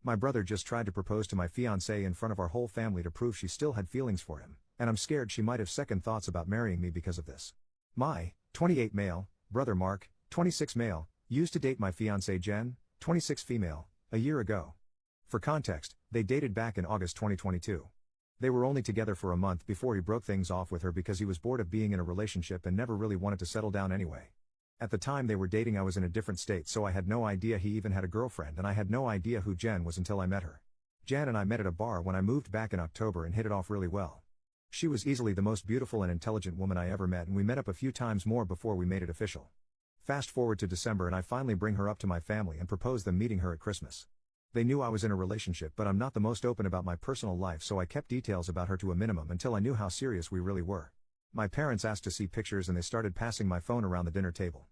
My brother just tried to propose to my fiancée in front of our whole family to prove she still had feelings for him, and I'm scared she might have second thoughts about marrying me because of this. My 28 male brother Mark, 26 male, used to date my fiancée Jen, 26 female, a year ago. For context, they dated back in August 2022. They were only together for a month before he broke things off with her because he was bored of being in a relationship and never really wanted to settle down anyway. At the time they were dating I was in a different state, so I had no idea he even had a girlfriend, and I had no idea who Jen was until I met her. Jen and I met at a bar when I moved back in October and hit it off really well. She was easily the most beautiful and intelligent woman I ever met, and we met up a few times more before we made it official. Fast forward to December and I finally bring her up to my family and propose them meeting her at Christmas. They knew I was in a relationship, but I'm not the most open about my personal life, so I kept details about her to a minimum until I knew how serious we really were. My parents asked to see pictures and they started passing my phone around the dinner table.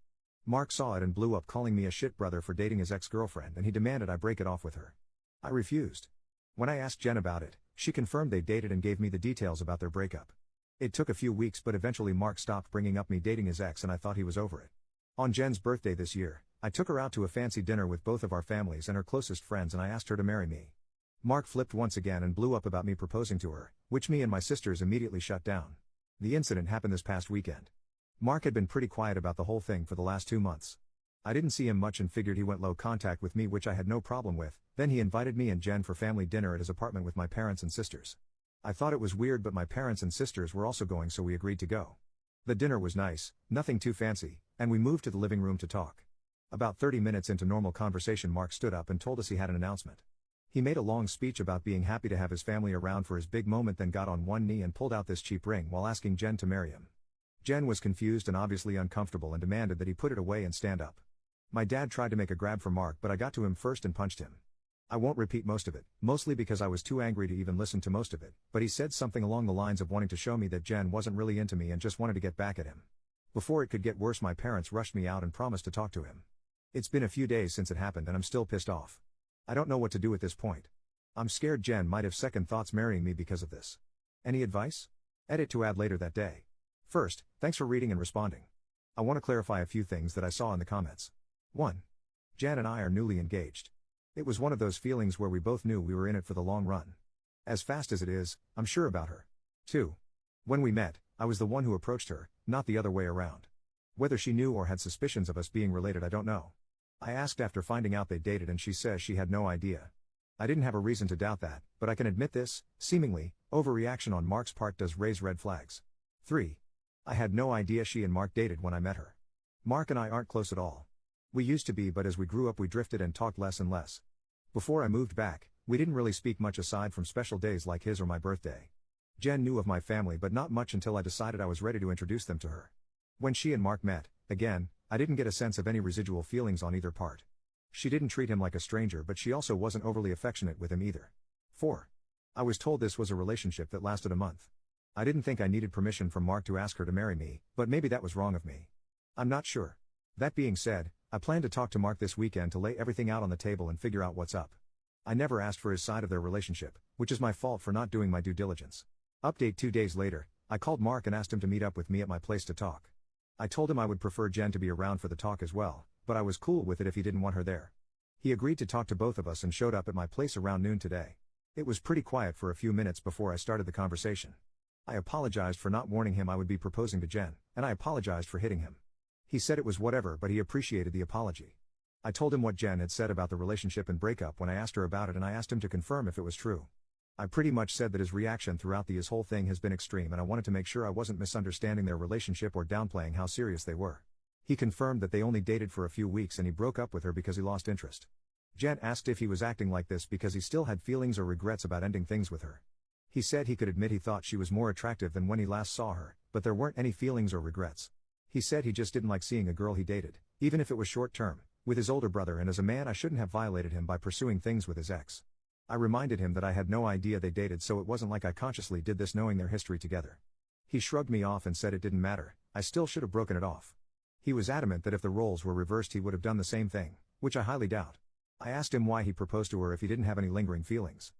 Mark saw it and blew up, calling me a shit brother for dating his ex-girlfriend, and he demanded I break it off with her. I refused. When I asked Jen about it, she confirmed they dated and gave me the details about their breakup. It took a few weeks, but eventually Mark stopped bringing up me dating his ex and I thought he was over it. On Jen's birthday this year, I took her out to a fancy dinner with both of our families and her closest friends, and I asked her to marry me. Mark flipped once again and blew up about me proposing to her, which me and my sisters immediately shut down. The incident happened this past weekend. Mark had been pretty quiet about the whole thing for the last 2 months. I didn't see him much and figured he went low contact with me, which I had no problem with. Then he invited me and Jen for family dinner at his apartment with my parents and sisters. I thought it was weird, but my parents and sisters were also going, so we agreed to go. The dinner was nice, nothing too fancy, and we moved to the living room to talk. About 30 minutes into normal conversation, Mark stood up and told us he had an announcement. He made a long speech about being happy to have his family around for his big moment, then got on one knee and pulled out this cheap ring while asking Jen to marry him. Jen was confused and obviously uncomfortable and demanded that he put it away and stand up. My dad tried to make a grab for Mark, but I got to him first and punched him. I won't repeat most of it, mostly because I was too angry to even listen to most of it, but he said something along the lines of wanting to show me that Jen wasn't really into me and just wanted to get back at him. Before it could get worse, my parents rushed me out and promised to talk to him. It's been a few days since it happened and I'm still pissed off. I don't know what to do at this point. I'm scared Jen might have second thoughts marrying me because of this. Any advice? Edit to add later that day. First, thanks for reading and responding. I want to clarify a few things that I saw in the comments. 1. Jen and I are newly engaged. It was one of those feelings where we both knew we were in it for the long run. As fast as it is, I'm sure about her. 2. When we met, I was the one who approached her, not the other way around. Whether she knew or had suspicions of us being related, I don't know. I asked after finding out they dated and she says she had no idea. I didn't have a reason to doubt that, but I can admit this, seemingly, overreaction on Mark's part does raise red flags. 3. I had no idea she and Mark dated when I met her. Mark and I aren't close at all. We used to be, but as we grew up we drifted and talked less and less. Before I moved back, we didn't really speak much aside from special days like his or my birthday. Jen knew of my family but not much until I decided I was ready to introduce them to her. When she and Mark met, again, I didn't get a sense of any residual feelings on either part. She didn't treat him like a stranger, but she also wasn't overly affectionate with him either. 4. I was told this was a relationship that lasted a month. I didn't think I needed permission from Mark to ask her to marry me, but maybe that was wrong of me. I'm not sure. That being said, I plan to talk to Mark this weekend to lay everything out on the table and figure out what's up. I never asked for his side of their relationship, which is my fault for not doing my due diligence. Update 2 days later, I called Mark and asked him to meet up with me at my place to talk. I told him I would prefer Jen to be around for the talk as well, but I was cool with it if he didn't want her there. He agreed to talk to both of us and showed up at my place around noon today. It was pretty quiet for a few minutes before I started the conversation. I apologized for not warning him I would be proposing to Jen, and I apologized for hitting him. He said it was whatever, but he appreciated the apology. I told him what Jen had said about the relationship and breakup when I asked her about it, and I asked him to confirm if it was true. I pretty much said that his reaction throughout his whole thing has been extreme, and I wanted to make sure I wasn't misunderstanding their relationship or downplaying how serious they were. He confirmed that they only dated for a few weeks and he broke up with her because he lost interest. Jen asked if he was acting like this because he still had feelings or regrets about ending things with her. He said he could admit he thought she was more attractive than when he last saw her, but there weren't any feelings or regrets. He said he just didn't like seeing a girl he dated, even if it was short term, with his older brother, and as a man I shouldn't have violated him by pursuing things with his ex. I reminded him that I had no idea they dated, so it wasn't like I consciously did this knowing their history together. He shrugged me off and said it didn't matter, I still should have broken it off. He was adamant that if the roles were reversed he would have done the same thing, which I highly doubt. I asked him why he proposed to her if he didn't have any lingering feelings.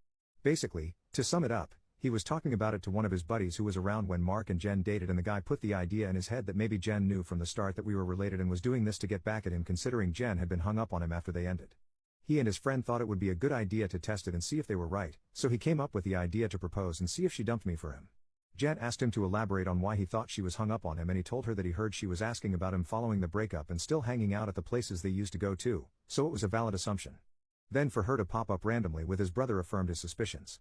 Basically, to sum it up, he was talking about it to one of his buddies who was around when Mark and Jen dated, and the guy put the idea in his head that maybe Jen knew from the start that we were related and was doing this to get back at him, considering Jen had been hung up on him after they ended. He and his friend thought it would be a good idea to test it and see if they were right, so he came up with the idea to propose and see if she dumped me for him. Jen asked him to elaborate on why he thought she was hung up on him, and he told her that he heard she was asking about him following the breakup and still hanging out at the places they used to go to, so it was a valid assumption. Then for her to pop up randomly with his brother affirmed his suspicions.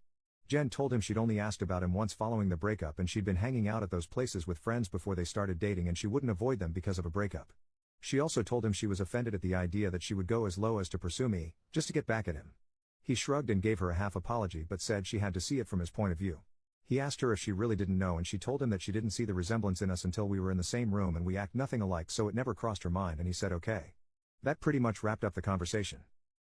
Jen told him she'd only asked about him once following the breakup and she'd been hanging out at those places with friends before they started dating and she wouldn't avoid them because of a breakup. She also told him she was offended at the idea that she would go as low as to pursue me, just to get back at him. He shrugged and gave her a half apology but said she had to see it from his point of view. He asked her if she really didn't know and she told him that she didn't see the resemblance in us until we were in the same room and we act nothing alike, so it never crossed her mind, and he said okay. That pretty much wrapped up the conversation.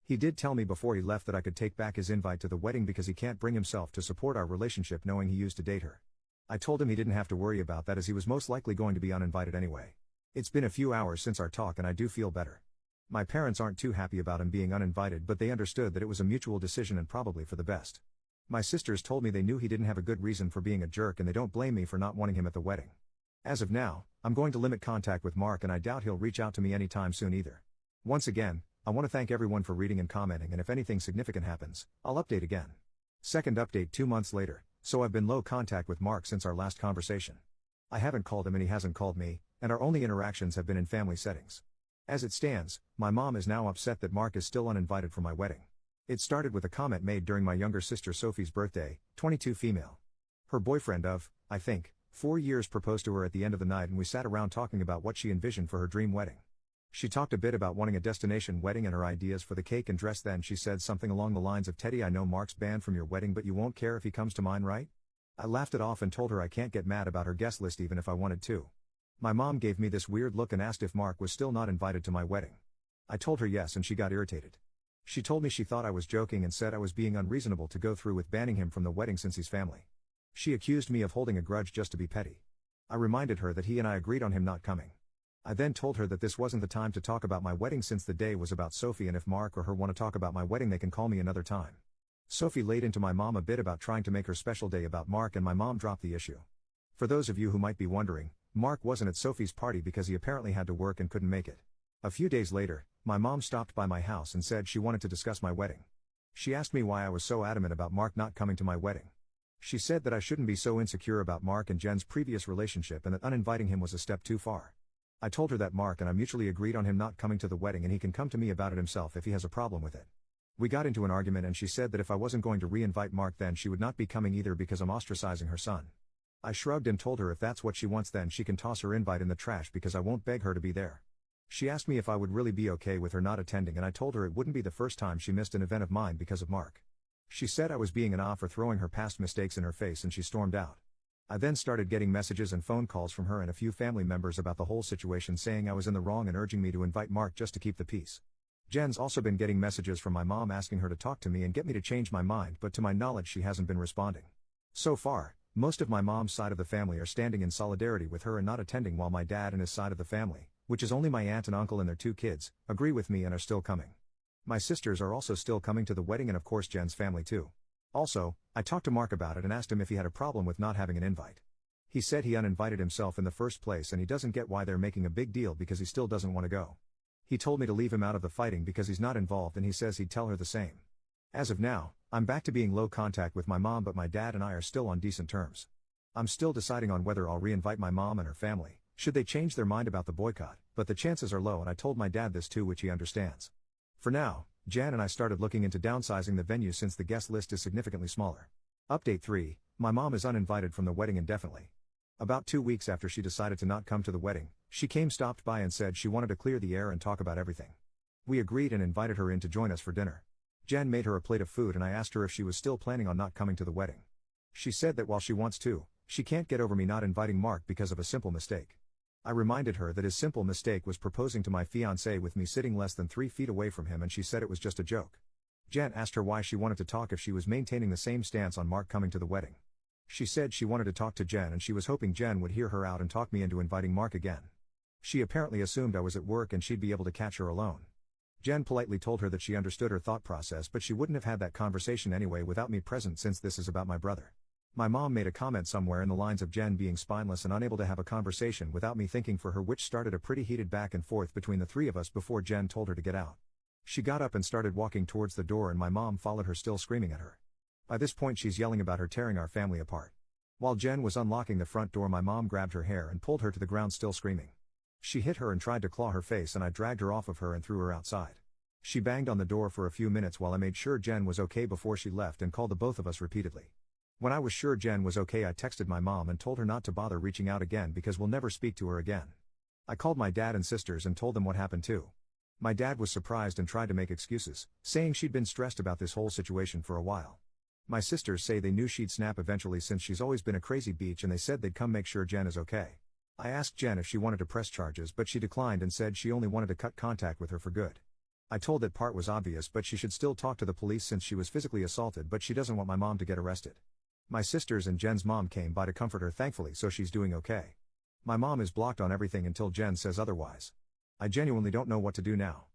He did tell me before he left that I could take back his invite to the wedding because he can't bring himself to support our relationship knowing he used to date her. I told him he didn't have to worry about that as he was most likely going to be uninvited anyway. It's been a few hours since our talk and I do feel better. My parents aren't too happy about him being uninvited, but they understood that it was a mutual decision and probably for the best. My sisters told me they knew he didn't have a good reason for being a jerk and they don't blame me for not wanting him at the wedding. As of now, I'm going to limit contact with Mark and I doubt he'll reach out to me anytime soon either. Once again, I want to thank everyone for reading and commenting, and if anything significant happens, I'll update again. Second update 2 months later, so I've been low contact with Mark since our last conversation. I haven't called him and he hasn't called me, and our only interactions have been in family settings. As it stands, my mom is now upset that Mark is still uninvited for my wedding. It started with a comment made during my younger sister Sophie's birthday, 22 female. Her boyfriend of, I think, 4 years proposed to her at the end of the night and we sat around talking about what she envisioned for her dream wedding. She talked a bit about wanting a destination wedding and her ideas for the cake and dress. Then she said something along the lines of, "Teddy, I know Mark's banned from your wedding but you won't care if he comes to mine, right?" I laughed it off and told her I can't get mad about her guest list even if I wanted to. My mom gave me this weird look and asked if Mark was still not invited to my wedding. I told her yes and she got irritated. She told me she thought I was joking and said I was being unreasonable to go through with banning him from the wedding since he's family. She accused me of holding a grudge just to be petty. I reminded her that he and I agreed on him not coming. I then told her that this wasn't the time to talk about my wedding since the day was about Sophie, and if Mark or her want to talk about my wedding they can call me another time. Sophie laid into my mom a bit about trying to make her special day about Mark and my mom dropped the issue. For those of you who might be wondering, Mark wasn't at Sophie's party because he apparently had to work and couldn't make it. A few days later, my mom stopped by my house and said she wanted to discuss my wedding. She asked me why I was so adamant about Mark not coming to my wedding. She said that I shouldn't be so insecure about Mark and Jen's previous relationship and that uninviting him was a step too far. I told her that Mark and I mutually agreed on him not coming to the wedding and he can come to me about it himself if he has a problem with it. We got into an argument and she said that if I wasn't going to re-invite Mark then she would not be coming either because I'm ostracizing her son. I shrugged and told her if that's what she wants then she can toss her invite in the trash because I won't beg her to be there. She asked me if I would really be okay with her not attending and I told her it wouldn't be the first time she missed an event of mine because of Mark. She said I was being an off for throwing her past mistakes in her face and she stormed out. I then started getting messages and phone calls from her and a few family members about the whole situation saying I was in the wrong and urging me to invite Mark just to keep the peace. Jen's also been getting messages from my mom asking her to talk to me and get me to change my mind, but to my knowledge she hasn't been responding. So far, most of my mom's side of the family are standing in solidarity with her and not attending, while my dad and his side of the family, which is only my aunt and uncle and their 2 kids, agree with me and are still coming. My sisters are also still coming to the wedding and of course Jen's family too. Also, I talked to Mark about it and asked him if he had a problem with not having an invite. He said he uninvited himself in the first place and he doesn't get why they're making a big deal because he still doesn't want to go. He told me to leave him out of the fighting because he's not involved and he says he'd tell her the same. As of now, I'm back to being low contact with my mom, but my dad and I are still on decent terms. I'm still deciding on whether I'll re-invite my mom and her family, should they change their mind about the boycott, but the chances are low and I told my dad this too, which he understands. For now, Jan and I started looking into downsizing the venue since the guest list is significantly smaller. Update 3, my mom is uninvited from the wedding indefinitely. About 2 weeks after she decided to not come to the wedding, she stopped by and said she wanted to clear the air and talk about everything. We agreed and invited her in to join us for dinner. Jan made her a plate of food and I asked her if she was still planning on not coming to the wedding. She said that while she wants to, she can't get over me not inviting Mark because of a simple mistake. I reminded her that his simple mistake was proposing to my fiancée with me sitting less than 3 feet away from him and she said it was just a joke. Jan asked her why she wanted to talk if she was maintaining the same stance on Mark coming to the wedding. She said she wanted to talk to Jen and she was hoping Jen would hear her out and talk me into inviting Mark again. She apparently assumed I was at work and she'd be able to catch her alone. Jen politely told her that she understood her thought process but she wouldn't have had that conversation anyway without me present since this is about my brother. My mom made a comment somewhere in the lines of Jen being spineless and unable to have a conversation without me thinking for her, which started a pretty heated back and forth between the 3 of us before Jen told her to get out. She got up and started walking towards the door and my mom followed her still screaming at her. By this point she's yelling about her tearing our family apart. While Jen was unlocking the front door my mom grabbed her hair and pulled her to the ground still screaming. She hit her and tried to claw her face and I dragged her off of her and threw her outside. She banged on the door for a few minutes while I made sure Jen was okay before she left and called the both of us repeatedly. When I was sure Jen was okay I texted my mom and told her not to bother reaching out again because we'll never speak to her again. I called my dad and sisters and told them what happened too. My dad was surprised and tried to make excuses, saying she'd been stressed about this whole situation for a while. My sisters say they knew she'd snap eventually since she's always been a crazy beach and they said they'd come make sure Jen is okay. I asked Jen if she wanted to press charges but she declined and said she only wanted to cut contact with her for good. I told that part was obvious but she should still talk to the police since she was physically assaulted but she doesn't want my mom to get arrested. My sisters and Jen's mom came by to comfort her thankfully so she's doing okay. My mom is blocked on everything until Jen says otherwise. I genuinely don't know what to do now.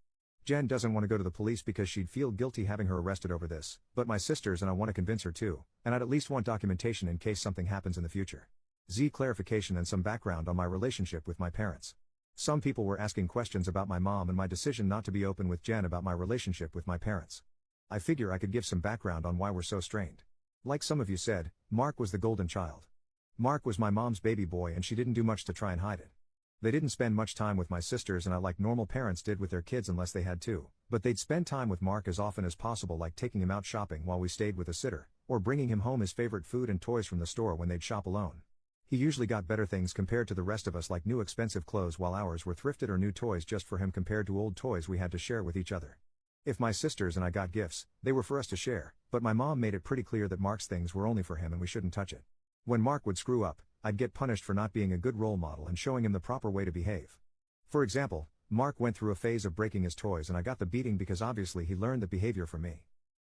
Jen doesn't want to go to the police because she'd feel guilty having her arrested over this, but my sisters and I want to convince her too, and I'd at least want documentation in case something happens in the future. Clarification and some background on my relationship with my parents. Some people were asking questions about my mom and my decision not to be open with Jen about my relationship with my parents. I figure I could give some background on why we're so strained. Like some of you said, Mark was the golden child. Mark was my mom's baby boy and she didn't do much to try and hide it. They didn't spend much time with my sisters and I like normal parents did with their kids unless they had to, but they'd spend time with Mark as often as possible like taking him out shopping while we stayed with a sitter, or bringing him home his favorite food and toys from the store when they'd shop alone. He usually got better things compared to the rest of us like new expensive clothes while ours were thrifted or new toys just for him compared to old toys we had to share with each other. If my sisters and I got gifts, they were for us to share, but my mom made it pretty clear that Mark's things were only for him and we shouldn't touch it. When Mark would screw up, I'd get punished for not being a good role model and showing him the proper way to behave. For example, Mark went through a phase of breaking his toys and I got the beating because obviously he learned the behavior from me.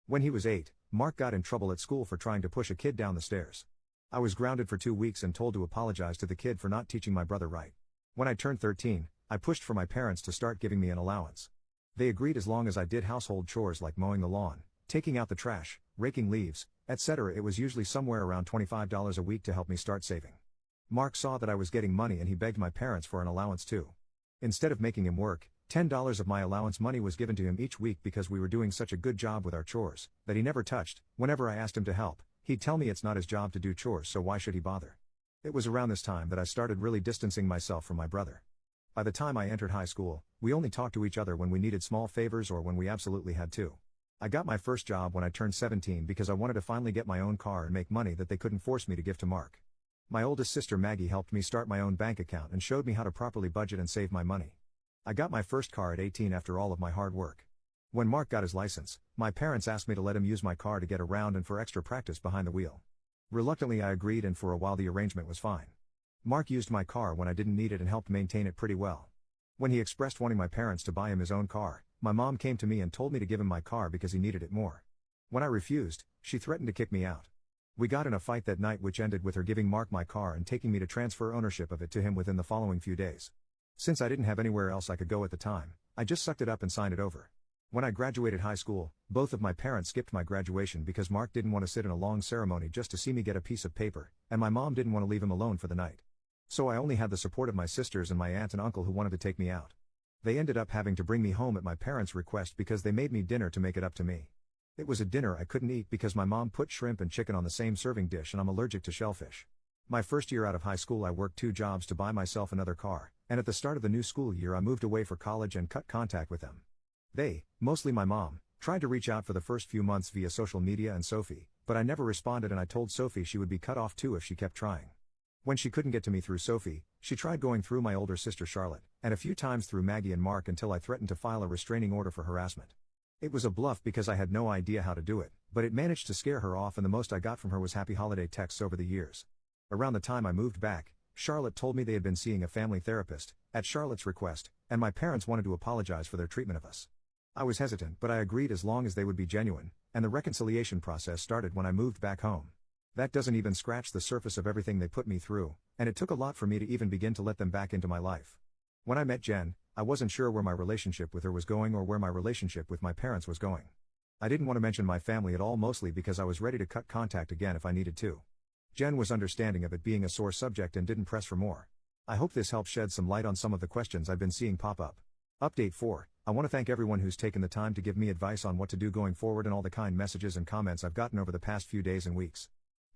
When he was 8, Mark got in trouble at school for trying to push a kid down the stairs. I was grounded for 2 weeks and told to apologize to the kid for not teaching my brother right. When I turned 13, I pushed for my parents to start giving me an allowance. They agreed as long as I did household chores like mowing the lawn, taking out the trash, raking leaves, etc. It was usually somewhere around $25 a week to help me start saving. Mark saw that I was getting money and he begged my parents for an allowance too. Instead of making him work, $10 of my allowance money was given to him each week because we were doing such a good job with our chores, that he never touched. Whenever I asked him to help, he'd tell me it's not his job to do chores so why should he bother. It was around this time that I started really distancing myself from my brother. By the time I entered high school, we only talked to each other when we needed small favors or when we absolutely had to. I got my first job when I turned 17 because I wanted to finally get my own car and make money that they couldn't force me to give to Mark. My oldest sister Maggie helped me start my own bank account and showed me how to properly budget and save my money. I got my first car at 18 after all of my hard work. When Mark got his license, my parents asked me to let him use my car to get around and for extra practice behind the wheel. Reluctantly I agreed and for a while the arrangement was fine. Mark used my car when I didn't need it and helped maintain it pretty well. When he expressed wanting my parents to buy him his own car, my mom came to me and told me to give him my car because he needed it more. When I refused, she threatened to kick me out. We got in a fight that night which ended with her giving Mark my car and taking me to transfer ownership of it to him within the following few days. Since I didn't have anywhere else I could go at the time, I just sucked it up and signed it over. When I graduated high school, both of my parents skipped my graduation because Mark didn't want to sit in a long ceremony just to see me get a piece of paper, and my mom didn't want to leave him alone for the night. So I only had the support of my sisters and my aunt and uncle who wanted to take me out. They ended up having to bring me home at my parents' request because they made me dinner to make it up to me. It was a dinner I couldn't eat because my mom put shrimp and chicken on the same serving dish and I'm allergic to shellfish. My first year out of high school I worked 2 jobs to buy myself another car, and at the start of the new school year I moved away for college and cut contact with them. They, mostly my mom, tried to reach out for the first few months via social media and Sophie, but I never responded and I told Sophie she would be cut off too if she kept trying. When she couldn't get to me through Sophie, she tried going through my older sister Charlotte, and a few times through Maggie and Mark until I threatened to file a restraining order for harassment. It was a bluff because I had no idea how to do it, but it managed to scare her off and the most I got from her was happy holiday texts over the years. Around the time I moved back, Charlotte told me they had been seeing a family therapist, at Charlotte's request, and my parents wanted to apologize for their treatment of us. I was hesitant but I agreed as long as they would be genuine, and the reconciliation process started when I moved back home. That doesn't even scratch the surface of everything they put me through, and it took a lot for me to even begin to let them back into my life. When I met Jen, I wasn't sure where my relationship with her was going or where my relationship with my parents was going. I didn't want to mention my family at all mostly because I was ready to cut contact again if I needed to. Jen was understanding of it being a sore subject and didn't press for more. I hope this helps shed some light on some of the questions I've been seeing pop up. Update 4. I want to thank everyone who's taken the time to give me advice on what to do going forward and all the kind messages and comments I've gotten over the past few days and weeks.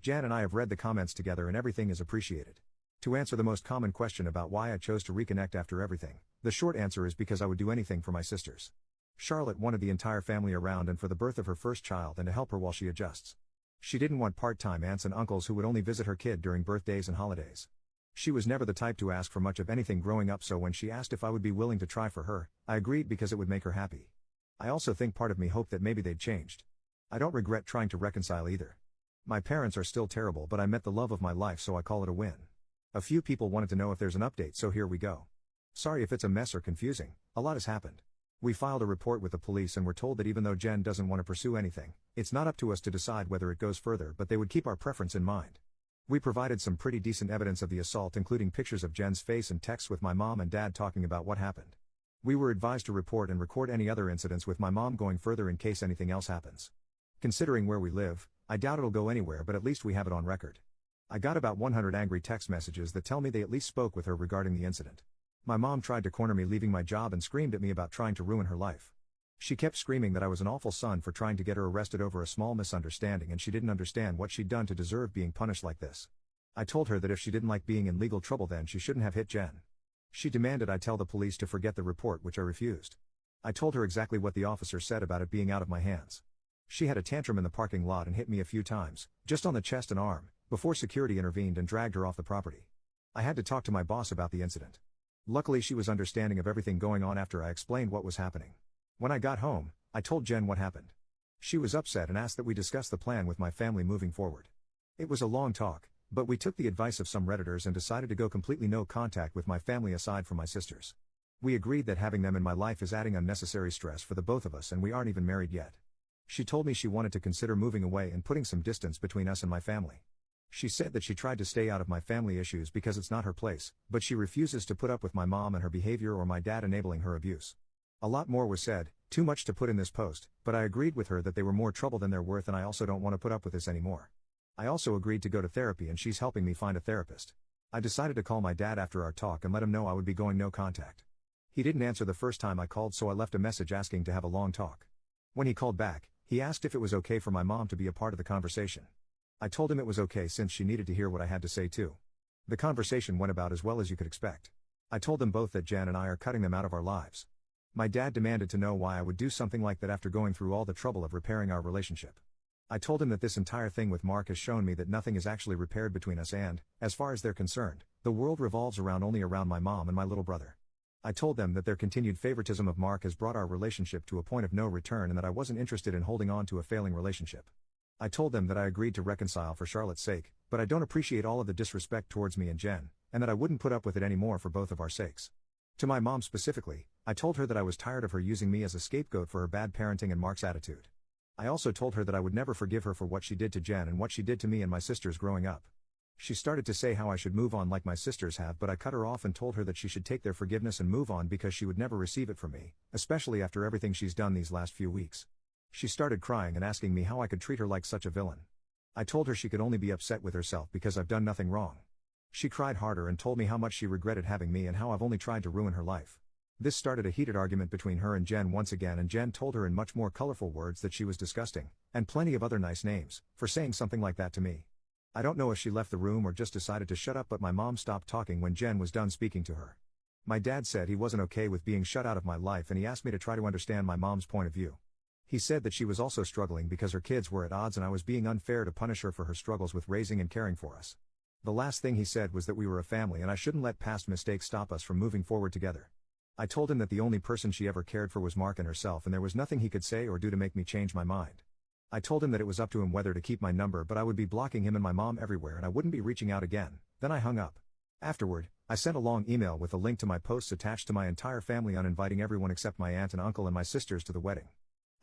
Jan and I have read the comments together and everything is appreciated. To answer the most common question about why I chose to reconnect after everything, the short answer is because I would do anything for my sisters. Charlotte wanted the entire family around and for the birth of her first child and to help her while she adjusts. She didn't want part-time aunts and uncles who would only visit her kid during birthdays and holidays. She was never the type to ask for much of anything growing up, so when she asked if I would be willing to try for her, I agreed because it would make her happy. I also think part of me hoped that maybe they'd changed. I don't regret trying to reconcile either. My parents are still terrible, but I met the love of my life, so I call it a win. A few people wanted to know if there's an update, so here we go. Sorry if it's a mess or confusing, a lot has happened. We filed a report with the police and were told that even though Jen doesn't want to pursue anything, it's not up to us to decide whether it goes further, but they would keep our preference in mind. We provided some pretty decent evidence of the assault, including pictures of Jen's face and texts with my mom and dad talking about what happened. We were advised to report and record any other incidents with my mom going further in case anything else happens. Considering where we live, I doubt it'll go anywhere, but at least we have it on record. I got about 100 angry text messages that tell me they at least spoke with her regarding the incident. My mom tried to corner me leaving my job and screamed at me about trying to ruin her life. She kept screaming that I was an awful son for trying to get her arrested over a small misunderstanding, and she didn't understand what she'd done to deserve being punished like this. I told her that if she didn't like being in legal trouble, then she shouldn't have hit Jen. She demanded I tell the police to forget the report, which I refused. I told her exactly what the officer said about it being out of my hands. She had a tantrum in the parking lot and hit me a few times, just on the chest and arm, before security intervened and dragged her off the property. I had to talk to my boss about the incident. Luckily, she was understanding of everything going on after I explained what was happening. When I got home, I told Jen what happened. She was upset and asked that we discuss the plan with my family moving forward. It was a long talk, but we took the advice of some Redditors and decided to go completely no contact with my family aside from my sisters. We agreed that having them in my life is adding unnecessary stress for the both of us, and we aren't even married yet. She told me she wanted to consider moving away and putting some distance between us and my family. She said that she tried to stay out of my family issues because it's not her place, but she refuses to put up with my mom and her behavior or my dad enabling her abuse. A lot more was said, too much to put in this post, but I agreed with her that they were more trouble than they're worth, and I also don't want to put up with this anymore. I also agreed to go to therapy, and she's helping me find a therapist. I decided to call my dad after our talk and let him know I would be going no contact. He didn't answer the first time I called, so I left a message asking to have a long talk. When he called back, he asked if it was okay for my mom to be a part of the conversation. I told him it was okay since she needed to hear what I had to say too. The conversation went about as well as you could expect. I told them both that Jan and I are cutting them out of our lives. My dad demanded to know why I would do something like that after going through all the trouble of repairing our relationship. I told him that this entire thing with Mark has shown me that nothing is actually repaired between us, and, as far as they're concerned, the world revolves only around my mom and my little brother. I told them that their continued favoritism of Mark has brought our relationship to a point of no return and that I wasn't interested in holding on to a failing relationship. I told them that I agreed to reconcile for Charlotte's sake, but I don't appreciate all of the disrespect towards me and Jen, and that I wouldn't put up with it anymore for both of our sakes. To my mom specifically, I told her that I was tired of her using me as a scapegoat for her bad parenting and Mark's attitude. I also told her that I would never forgive her for what she did to Jen and what she did to me and my sisters growing up. She started to say how I should move on like my sisters have, but I cut her off and told her that she should take their forgiveness and move on because she would never receive it from me, especially after everything she's done these last few weeks. She started crying and asking me how I could treat her like such a villain. I told her she could only be upset with herself because I've done nothing wrong. She cried harder and told me how much she regretted having me and how I've only tried to ruin her life. This started a heated argument between her and Jen once again, and Jen told her in much more colorful words that she was disgusting, and plenty of other nice names, for saying something like that to me. I don't know if she left the room or just decided to shut up, but my mom stopped talking when Jen was done speaking to her. My dad said he wasn't okay with being shut out of my life, and he asked me to try to understand my mom's point of view. He said that she was also struggling because her kids were at odds and I was being unfair to punish her for her struggles with raising and caring for us. The last thing he said was that we were a family and I shouldn't let past mistakes stop us from moving forward together. I told him that the only person she ever cared for was Mark and herself, and there was nothing he could say or do to make me change my mind. I told him that it was up to him whether to keep my number, but I would be blocking him and my mom everywhere and I wouldn't be reaching out again. Then I hung up. Afterward, I sent a long email with a link to my posts attached to my entire family on inviting everyone except my aunt and uncle and my sisters to the wedding.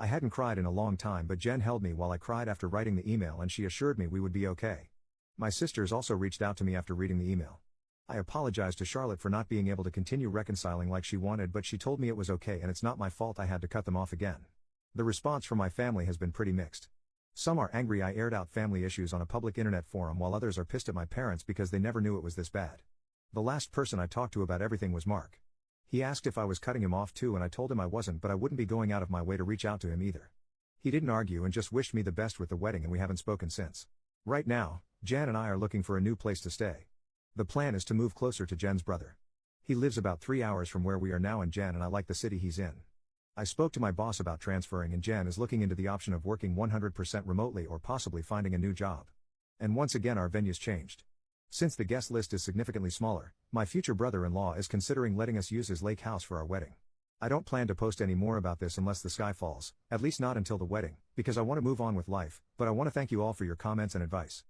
I hadn't cried in a long time, but Jen held me while I cried after writing the email, and she assured me we would be okay. My sisters also reached out to me after reading the email. I apologized to Charlotte for not being able to continue reconciling like she wanted, but she told me it was okay and it's not my fault I had to cut them off again. The response from my family has been pretty mixed. Some are angry I aired out family issues on a public internet forum, while others are pissed at my parents because they never knew it was this bad. The last person I talked to about everything was Mark. He asked if I was cutting him off too, and I told him I wasn't, but I wouldn't be going out of my way to reach out to him either. He didn't argue and just wished me the best with the wedding, and we haven't spoken since. Right now, Jan and I are looking for a new place to stay. The plan is to move closer to Jen's brother. He lives about 3 hours from where we are now, and Jan and I like the city he's in. I spoke to my boss about transferring, and Jan is looking into the option of working 100% remotely or possibly finding a new job. And once again our venue's changed. Since the guest list is significantly smaller, my future brother-in-law is considering letting us use his lake house for our wedding. I don't plan to post any more about this unless the sky falls, at least not until the wedding, because I want to move on with life, but I want to thank you all for your comments and advice.